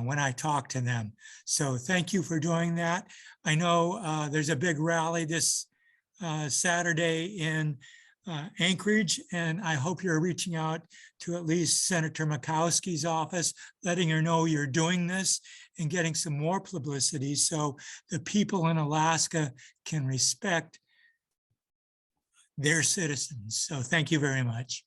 when I talk to them. So thank you for doing that. I know there's a big rally this Saturday in Anchorage, and I hope you're reaching out to at least Senator Murkowski's office, letting her know you're doing this and getting some more publicity so the people in Alaska can respect their citizens. So thank you very much.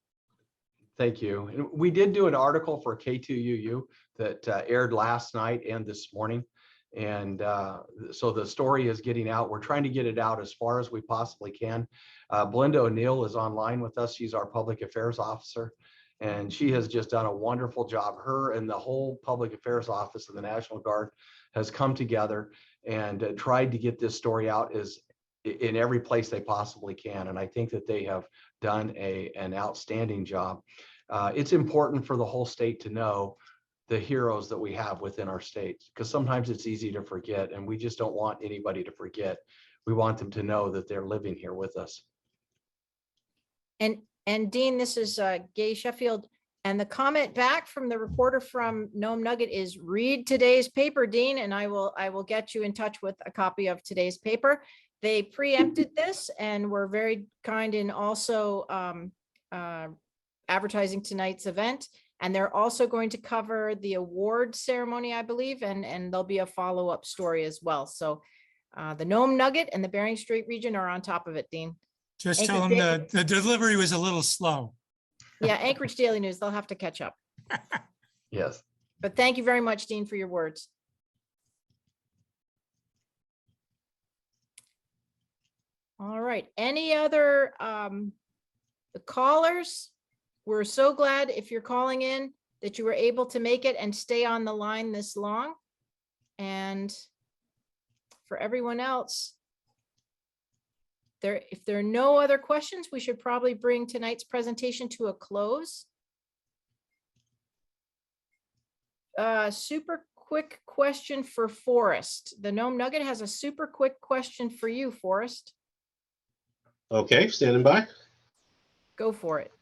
thank you. And we did do an article for K2UU that aired last night and this morning. And so the story is getting out. We're trying to get it out as far as we possibly can. Belinda O'Neill is online with us. She's our public affairs officer, and she has just done a wonderful job. Her and the whole public affairs office of the National Guard has come together and tried to get this story out in every place they possibly can. And I think that they have done an outstanding job. It's important for the whole state to know the heroes that we have within our state, because sometimes it's easy to forget, and we just don't want anybody to forget. We want them to know that they're living here with us. And Dean, this is Gay Sheffield, and the comment back from the reporter from Nome Nugget is read today's paper, Dean, and I will get you in touch with a copy of today's paper. They preempted this and were very kind in also advertising tonight's event. And they're also going to cover the award ceremony, I believe, and there'll be a follow-up story as well. So the Nome Nugget and the Bering Strait region are on top of it, Dean. Just tell them the delivery was a little slow. Yeah, Anchorage Daily News, they'll have to catch up. Yes. But thank you very much, Dean, for your words. All right, any other callers? We're so glad if you're calling in that you were able to make it and stay on the line this long. And for everyone else, if there are no other questions, we should probably bring tonight's presentation to a close. Super quick question for Forrest. The Nome Nugget has a super quick question for you, Forrest. Okay, standing by. Go for it.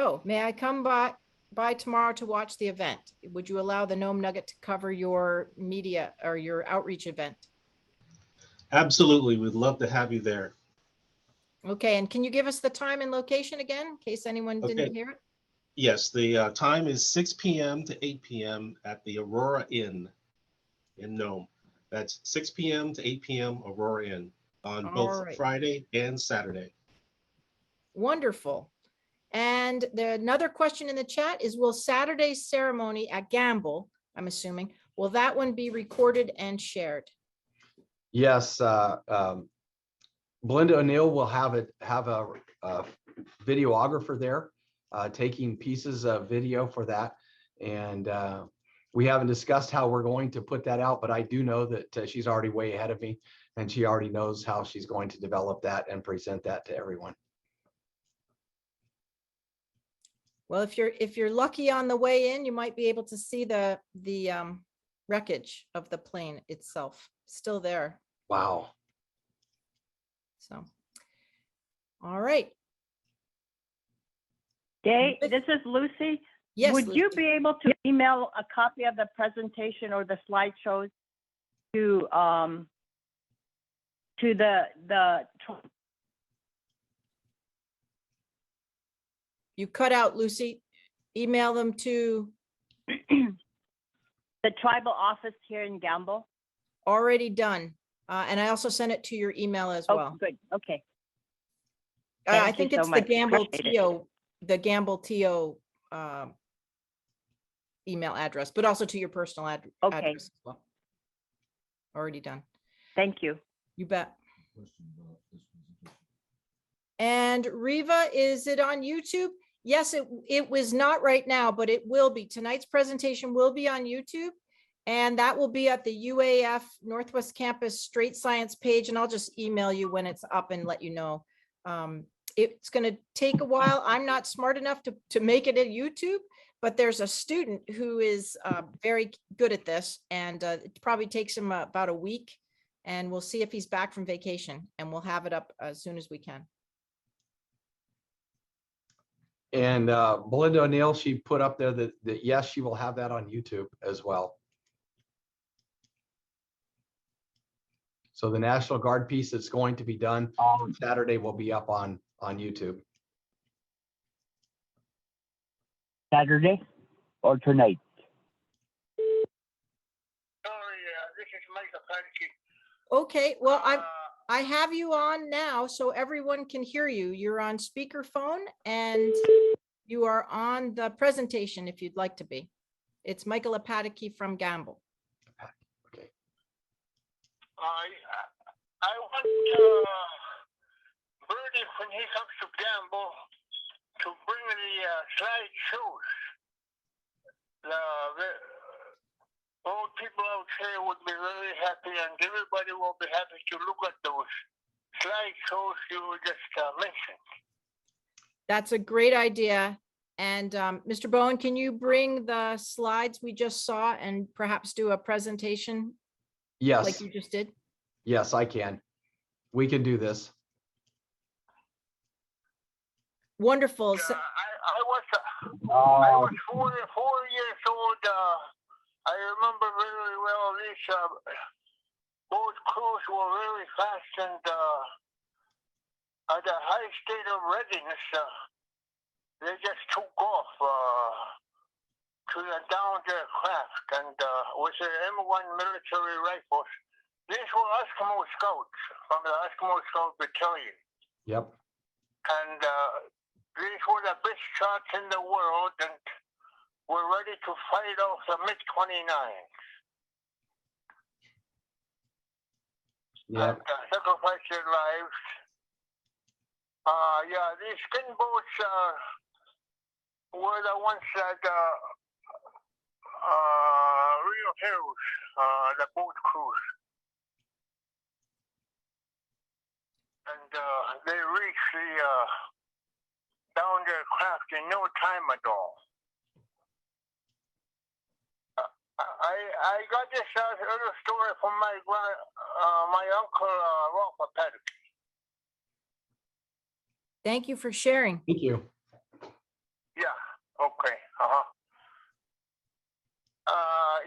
Oh, may I come by tomorrow to watch the event? Would you allow the Nome Nugget to cover your media or your outreach event? Absolutely, we'd love to have you there. Okay, and can you give us the time and location again, in case anyone didn't hear it? Yes, the time is 6 p.m. to 8 p.m. at the Aurora Inn in Nome. That's 6 p.m. to 8 p.m. Aurora Inn on both Friday and Saturday. Wonderful. And another question in the chat is, will Saturday's ceremony at Gambell, I'm assuming. Will that one be recorded and shared? Yes, Belinda O'Neill will have a videographer there, taking pieces of video for that. And we haven't discussed how we're going to put that out, but I do know that she's already way ahead of me, and she already knows how she's going to develop that and present that to everyone. Well, if you're lucky on the way in, you might be able to see the wreckage of the plane itself still there. Wow. So, all right. Dave, this is Lucy. Yes. Would you Lucy. be able to email a copy of the presentation or the slideshows to the You cut out, Lucy. Email them to the tribal office here in Gambell? already done. And I also sent it to your email as well. Oh, good. Okay. I Thank you think so it's the much. Gambell Appreciate it. the Gambell TO email address, but also to your personal Okay. address as well. Already done. Thank you. You bet. And Riva, is it on YouTube? Yes, it was not right now, but it will be. Tonight's presentation will be on YouTube, and that will be at the UAF Northwest Campus Strait Science page, and I'll just email you when it's up and let you know. It's going to take a while. I'm not smart enough to make it a YouTube, but there's a student who is very good at this, and it probably takes him about a week, and we'll see if he's back from vacation, and we'll have it up as soon as we can. And Belinda O'Neill, she put up there that yes, she will have that on YouTube as well. So the National Guard piece that's going to be done on Saturday will be up on YouTube. Saturday or tonight? This is Mike Apathy. Okay, well, I have you on now so everyone can hear you. You're on speakerphone and you are on the presentation if you'd like to be. It's Michael Apathy from Gambell. Okay. I want Birdie, when he comes to Gambell, to bring the slideshows. The old people out here would be very happy, and everybody will be happy to look at those slideshows you just mentioned. That's a great idea. And Mr. Bowen, can you bring the slides we just saw and perhaps do a presentation Yes. like you just did? Yes, I can. We can do this. Wonderful. Yeah, So, I was 4 years old. I remember very well these boat crews were very fast, and at a high state of readiness, they just took off to down their craft, and with their M1 military rifles. These were Eskimo scouts from the Eskimo Scout Battalion. Yep. And these were the best shots in the world, and were ready to fight off the MiG-29s. Yep. And sacrifice their lives. Yeah, these skin boats were the ones that real heroes, the boat crews. And they reached the down their craft in no time at all. I got this little story from my uncle Ralph Apathy. thank you for sharing. Thank you. Yeah. Okay.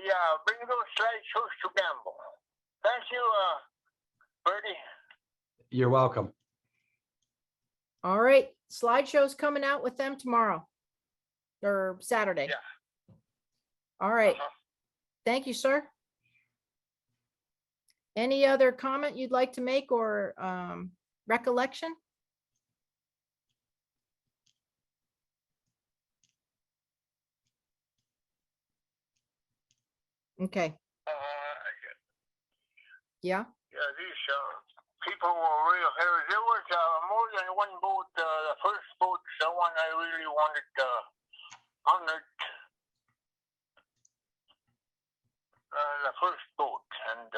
Yeah. Bring those slideshows to Gambell. Thank you, Bertie. You're welcome. All right, slideshows coming out with them tomorrow or Saturday. Yeah. All right. Thank you, sir. Any other comment you'd like to make or recollection? Okay, yeah, Yeah, these people were real heroes. There was more than one boat. The first boat, the one I really wanted honored. The first boat, and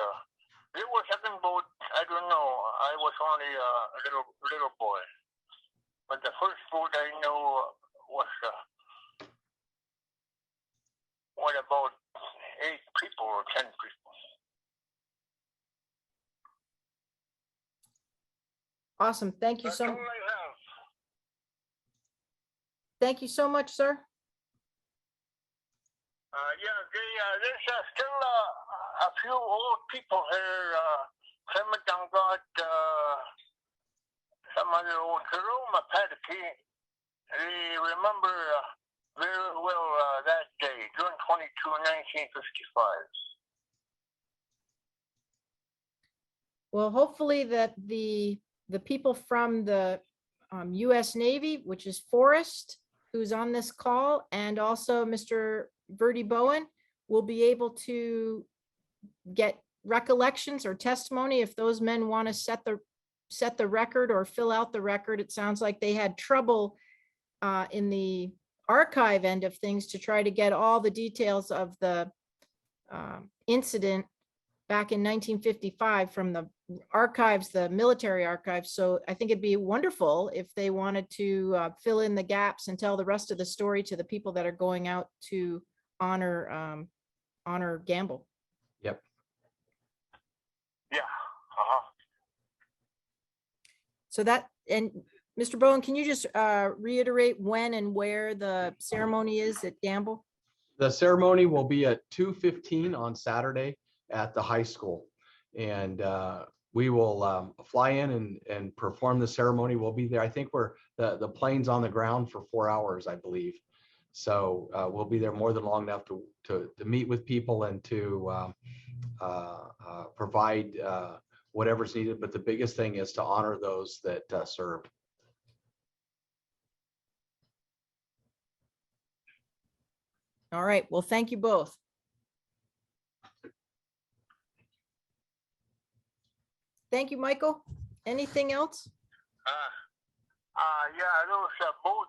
there was second boat. I don't know. I was only a little boy, but the first boat I know was what about 8 people or 10 people. awesome. Thank you That's so, all I have. thank you so much, sir. There's still a few old people here. Clement got some other old Jerome Paddocky. They remember very well that day, June 22, 1955. Well, hopefully that the people from the US Navy, which is Forrest, who's on this call, and also Mr. Verdi Bowen, will be able to get recollections or testimony if those men want to set the record or fill out the record. It sounds like they had trouble in the archive end of things to try to get all the details of the incident back in 1955 from the archives, the military archives. So I think it'd be wonderful if they wanted to fill in the gaps and tell the rest of the story to the people that are going out to honor Gambell. Yep. Yeah. So that, and Mr. Bowen, can you just reiterate when and where the ceremony is at Gambell? The ceremony will be at 2:15 on Saturday at the high school. And we will fly in and perform the ceremony. We'll be there. I think the plane's on the ground for 4 hours, I believe. So we'll be there more than long enough to meet with people and to provide whatever's needed. But the biggest thing is to honor those that served. All right. Well, thank you both. Thank you, Michael. Anything else? Those boat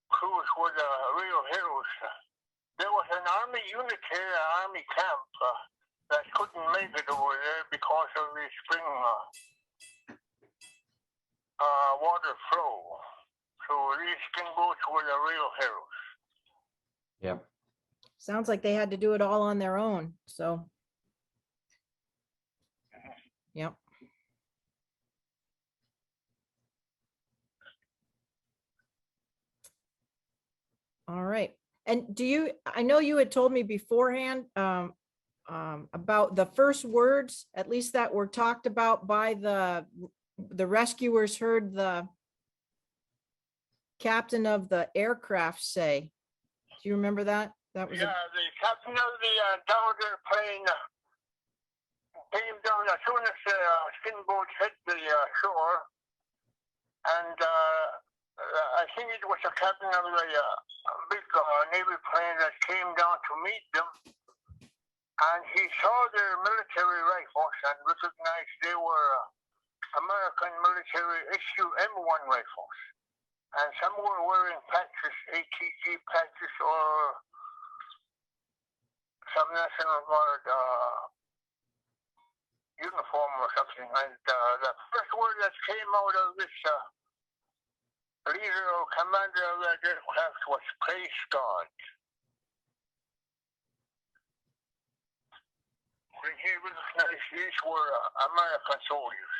crews were the real heroes. There was an army unit here, an army camp that couldn't make it over there because of the spring water flow. So these skin boats were the real heroes. Yep. Sounds like they had to do it all on their own. So, yep. All right. And I know you had told me beforehand about the first words, at least that were talked about by the rescuers heard the captain of the aircraft say. Do you remember that? That was the captain of the Dowager plane came down as soon as the skin boat hit the shore, and I think it was the captain of the big Navy plane that came down to meet them, and he saw their military rifles and recognized they were American military issue M1 rifles, and some were wearing patches, ATG patches, or some National Guard uniform or something. And the first word that came out of this leader or commander of that aircraft was "Praise God." When he recognized these were American soldiers.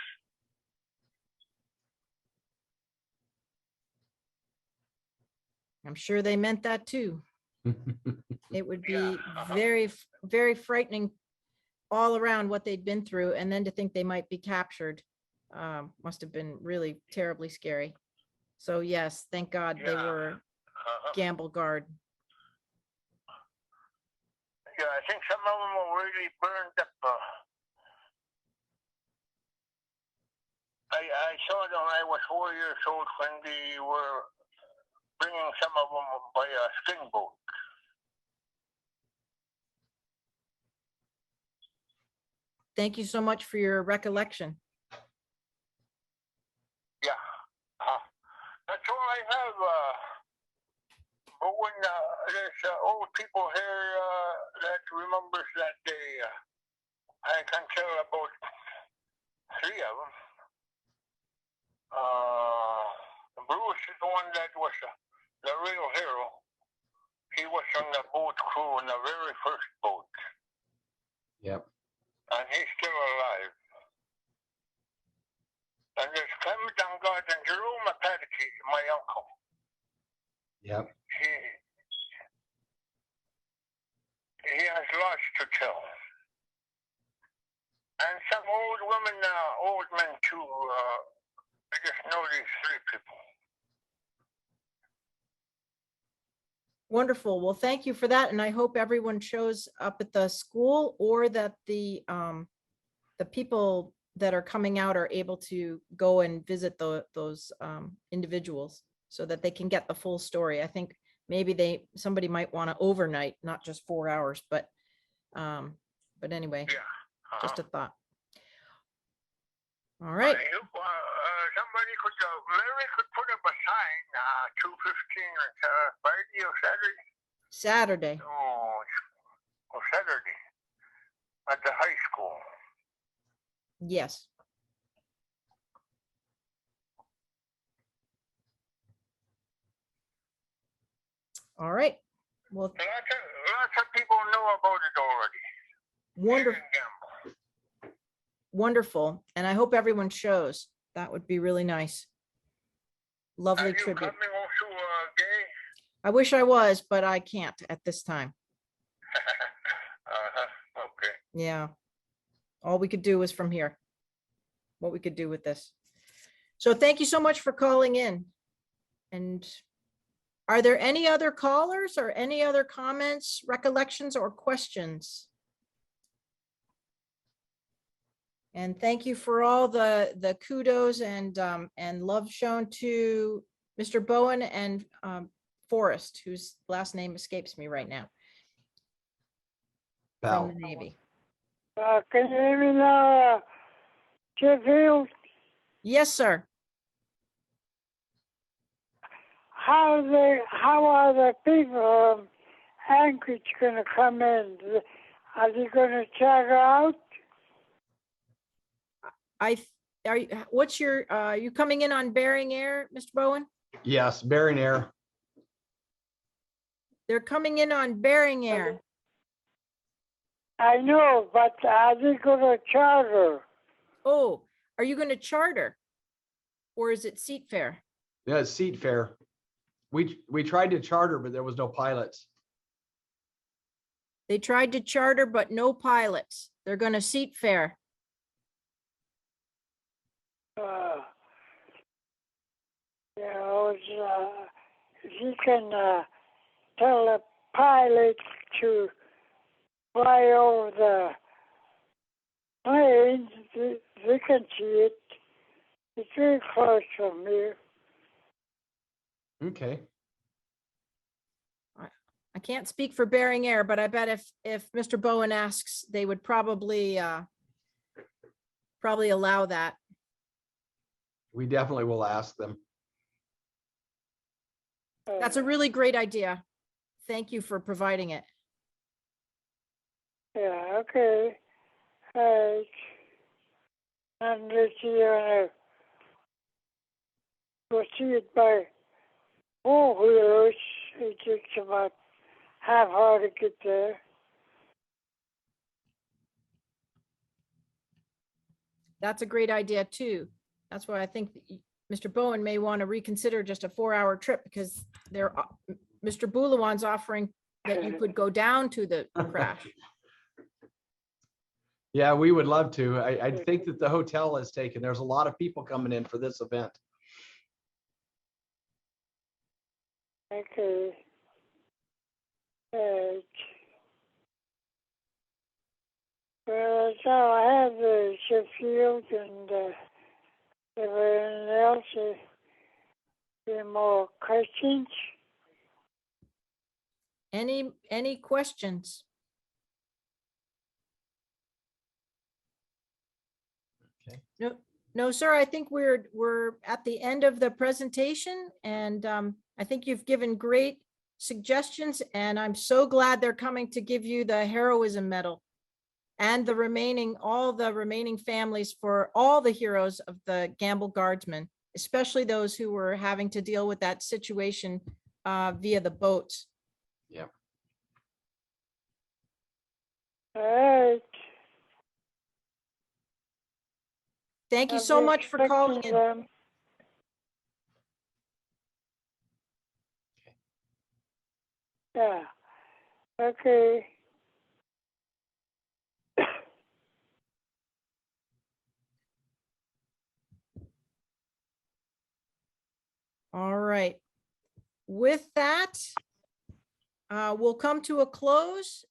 I'm sure they meant that too. It would be very, very frightening all around what they'd been through. And then to think they might be captured must have been really terribly scary. So yes, thank God they were Gambell Guard. Yeah, I think some of them were really burned up. I saw them when I was 4 years old when they were bringing some of them by a skin boat. Thank you so much for your recollection. Yeah. That's all I have. But when there's old people here that remembers that day, I can tell about 3 of them. Bruce is the one that was the real hero. He was on the boat crew on the very first boat. Yep. And he's still alive. And there's Clement Dungard and Jerome Apatike, my uncle. Yep. He has lots to tell. And some old women, old men too. I just know these 3 people. Wonderful. Well, thank you for that. And I hope everyone shows up at the school, or that the people that are coming out are able to go and visit those individuals so that they can get the full story. I think maybe somebody might want to overnight, not just 4 hours, but anyway, just a thought. All right. Somebody could, Mary could put up a sign, 2:15 on Friday or Saturday. Saturday. Oh, Saturday at the high school. Yes. All right. Well, lots of people know about it already. Wonderful. Wonderful. And I hope everyone shows. That would be really nice. Lovely tribute. Coming also, Gay? I wish I was, but I can't at this time. Okay. Yeah. All we could do was from here. What we could do with this. So thank you so much for calling in. And are there any other callers or any other comments, recollections, or questions? And thank you for all the kudos and love shown to Mr. Bowen and Forrest, whose last name escapes me right now. From the Navy. Can you hear me now, Sheffield? Yes, sir. How are the people of Anchorage going to come in? Are they going to charter out? What's your, you coming in on Bering Air, Mr. Bowen? Yes, Bering Air. They're coming in on Bering Air. I know, but are they going to charter? Oh, are you going to charter? Or is it seat fare? Yeah, it's seat fare. We tried to charter, but there was no pilots. They tried to charter, but no pilots. They're going to seat fare. If you can tell the pilot to fly over the plane, they can see it. It's very close from here. Okay. I can't speak for Bering Air, but I bet if Mr. Bowen asks, they would probably allow that. We definitely will ask them. That's a really great idea. Thank you for providing it. Yeah, okay. And let's see, go see it by 4-wheelers. It takes about half hour to get there. That's a great idea too. That's why I think Mr. Bowen may want to reconsider just a 4-hour trip, because Mr. Boulawan's offering that you could go down to the crash. Yeah, we would love to. I think that the hotel is taken. There's a lot of people coming in for this event. Okay. Well, that's all I have, Sheffield, and everyone else. Any more questions? Any questions? No, no, sir. I think we're at the end of the presentation, and I think you've given great suggestions, and I'm so glad they're coming to give you the Heroism Medal and all the remaining families for all the heroes of the Gambell Guardsmen, especially those who were having to deal with that situation via the boats. Yeah. All right. Thank you I'll so be much for calling expecting in. them. Yeah. Okay. All right. With that, we'll come to a close